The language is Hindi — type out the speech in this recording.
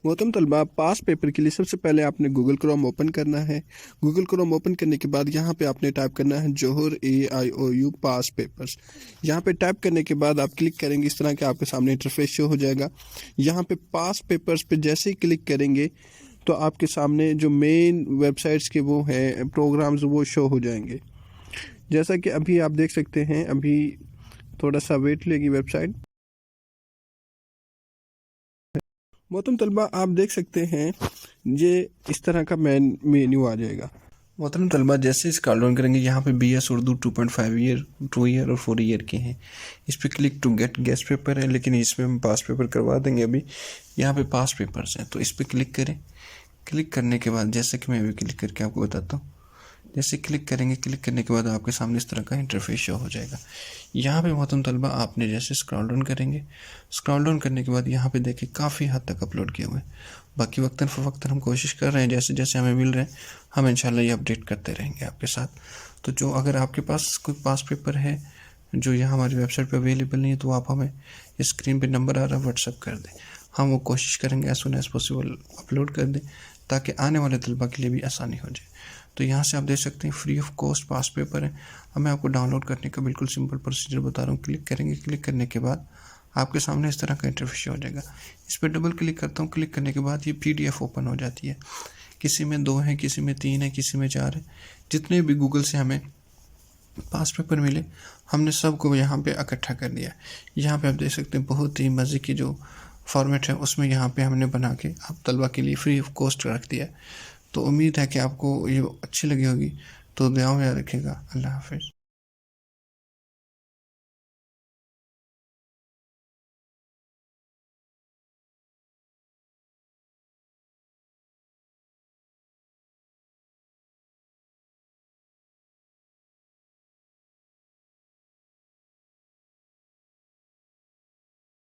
मोहतरम तलबा, पास पेपर के लिए सबसे पहले आपने गूगल क्रोम ओपन करना है। गूगल क्रोम ओपन करने के बाद यहाँ पे आपने टाइप करना है जोहर AIOU पास पेपर्स। यहाँ पे टाइप करने के बाद आप क्लिक करेंगे, इस तरह के आपके सामने इंटरफेस शो हो जाएगा। यहाँ पे पास पेपर्स पे जैसे ही क्लिक करेंगे तो आपके सामने जो मेन वेबसाइट्स के वो हैं प्रोग्राम्स वो शो हो जाएंगे। जैसा कि अभी आप देख सकते हैं, अभी थोड़ा सा वेट लेगी वेबसाइट। मोहतरम तलबा, आप देख सकते हैं ये इस तरह का मेन्यू आ जाएगा। मोहतरम तलबा, जैसे स्क्रॉल डाउन करेंगे यहाँ पे BS उर्दू 2.5 ईयर, 2 ईयर और 4 ईयर के हैं। इस पर click to get guess paper है, लेकिन इसमें हम पास पेपर करवा देंगे। अभी यहाँ पे पास पेपर्स हैं तो इस पर क्लिक करें। क्लिक करने के बाद जैसे कि मैं अभी क्लिक करके आपको बताता हूँ, जैसे क्लिक करेंगे, क्लिक करने के बाद आपके सामने इस तरह का इंटरफेस शो हो जाएगा। यहाँ पे मोहतरम तलबा आपने जैसे स्क्रॉल डाउन करेंगे, स्क्रॉल डाउन करने के बाद यहाँ पे देखिए काफ़ी हद तक अपलोड किए हुए हैं। बाकी वक्तन फ़वक्तन हम कोशिश कर रहे हैं, जैसे जैसे हमें मिल रहे हैं हम इंशाल्लाह ये अपडेट करते रहेंगे आपके साथ। तो जो अगर आपके पास कोई पास पेपर है जो यहाँ हमारी वेबसाइट पर अवेलेबल नहीं है तो आप हमें स्क्रीन पर नंबर आ रहा है व्हाट्सअप कर दें। हम वो कोशिश करेंगे as soon as possible upload कर दें ताकि आने वाले तलबा के लिए भी आसानी हो जाए। तो यहाँ से आप देख सकते हैं free of cost pass paper है। अब मैं आपको डाउनलोड करने का बिल्कुल सिंपल प्रोसीजर बता रहा हूँ। क्लिक करेंगे, क्लिक करने के बाद आपके सामने इस तरह का इंटरफेस हो जाएगा। इस पर डबल क्लिक करता हूँ। क्लिक करने के बाद ये PDF ओपन हो जाती है। किसी में 2 हैं, किसी में 3 है, किसी में 4 है। जितने भी गूगल से हमें पास पेपर मिले हमने सबको यहाँ पे इकट्ठा कर दिया। यहाँ पे आप देख सकते हैं बहुत ही मज़े की जो फॉर्मेट है उसमें यहाँ पे हमने बना के आप तलबा के लिए फ्री ऑफ कॉस्ट रख दिया। तो उम्मीद है कि आपको ये अच्छी लगी होगी। तो दुआओं में याद रखिएगा। अल्लाह हाफ़िज़।